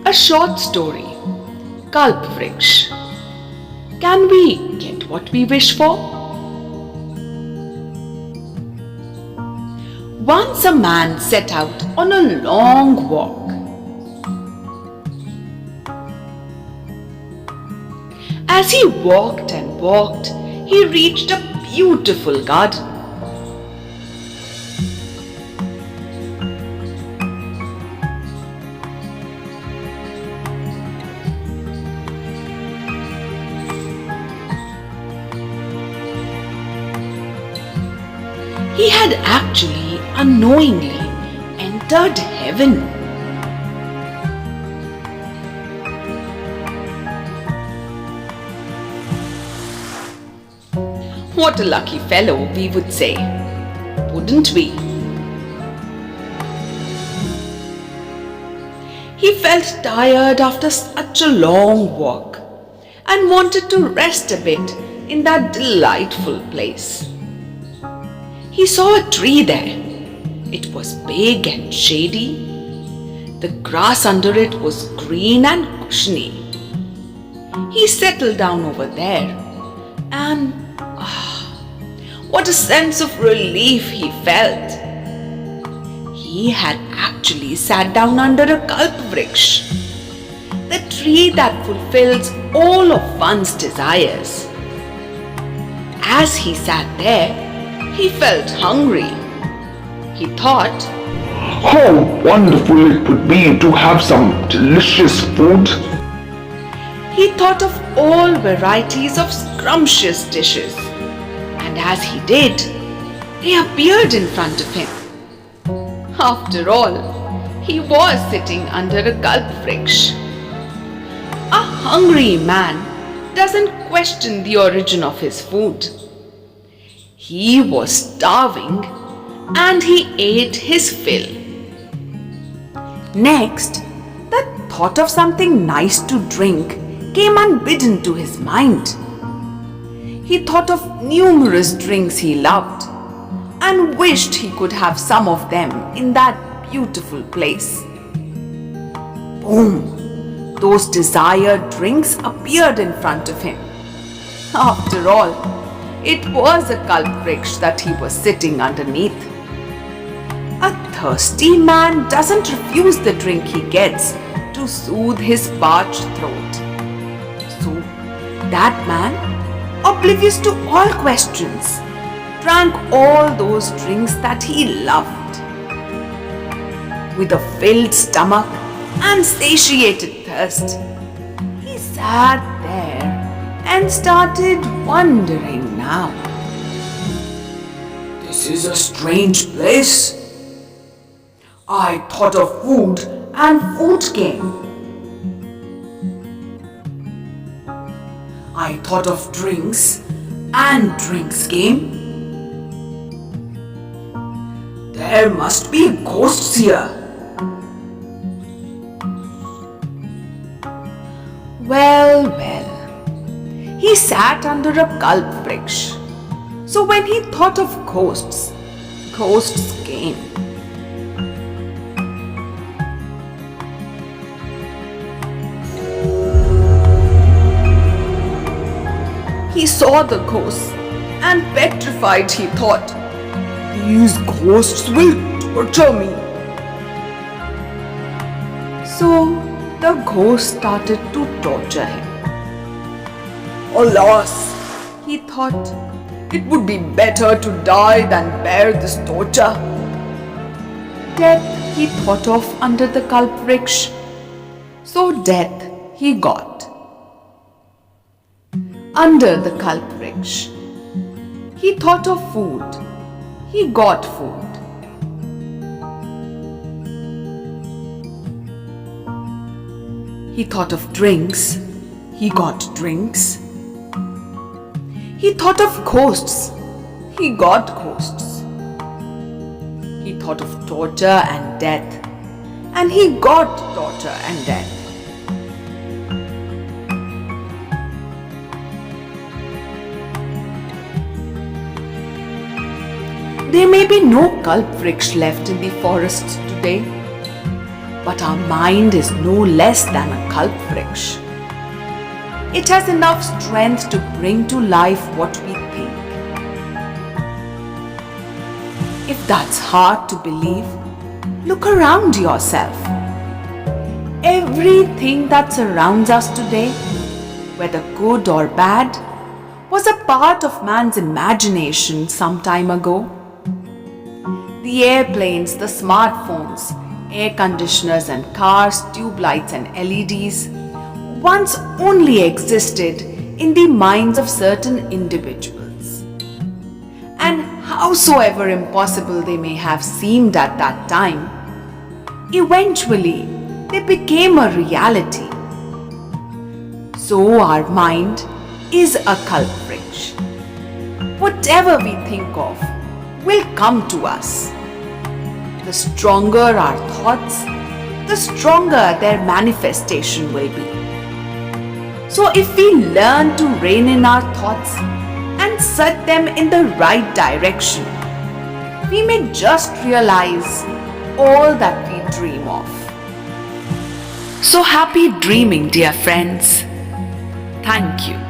A short story, Kalpavriksha. Can we get what we wish for? Once a man set out on a long walk. As he walked and walked, he reached a beautiful garden. He had actually unknowingly entered heaven. What a lucky fellow, we would say, wouldn't we? He felt tired after such a long walk and wanted to rest a bit in that delightful place. He saw a tree there. It was big and shady. The grass under it was green and cushiony. He settled down over there and what a sense of relief he felt. He had actually sat down under a Kalpavriksha, the tree that fulfills all of one's desires. As he sat there, he felt hungry. He thought, how wonderful it would be to have some delicious food. He thought of all varieties of scrumptious dishes, and as he did, they appeared in front of him. After all, he was sitting under a Kalpavriksha. A hungry man doesn't question the origin of his food. He was starving and he ate his fill. Next, the thought of something nice to drink came unbidden to his mind. He thought of numerous drinks he loved and wished he could have some of them in that beautiful place. Boom! Those desired drinks appeared in front of him. After all, it was a Kalpavriksha that he was sitting underneath. A thirsty man doesn't refuse the drink he gets to soothe his parched throat. So, that man, oblivious to all questions, drank all those drinks that he loved. With a filled stomach and satiated thirst, he sat there and started wondering now. This is a strange place. I thought of food and food came. I thought of drinks and drinks came. There must be ghosts here. Well. He sat under a Kalpavriksha. So when he thought of ghosts, ghosts came. He saw the ghosts and petrified he thought, these ghosts will torture me. So the ghost started to torture him. Alas, he thought, it would be better to die than bear this torture. Death he thought of under the Kalpavriksha. So death he got. Under the Kalpavriksha. He thought of food. He got food. He thought of drinks. He got drinks. He thought of ghosts. He got ghosts. He thought of torture and death. And he got torture and death. There may be no Kalpavriksha left in the forest today, But our mind is no less than a Kalpavriksha. It has enough strength to bring to life what we think. If that's hard to believe, look around yourself. Everything that surrounds us today, whether good or bad, was a part of man's imagination some time ago. The airplanes, the smartphones, air conditioners and cars, tube lights and LEDs once only existed in the minds of certain individuals. And howsoever impossible they may have seemed at that time, eventually they became a reality. So our mind is a Kalpavriksha. Whatever we think of will come to us. The stronger our thoughts, the stronger their manifestation will be. So if we learn to rein in our thoughts and set them in the right direction, we may just realize all that we dream of. So happy dreaming, dear friends. Thank you.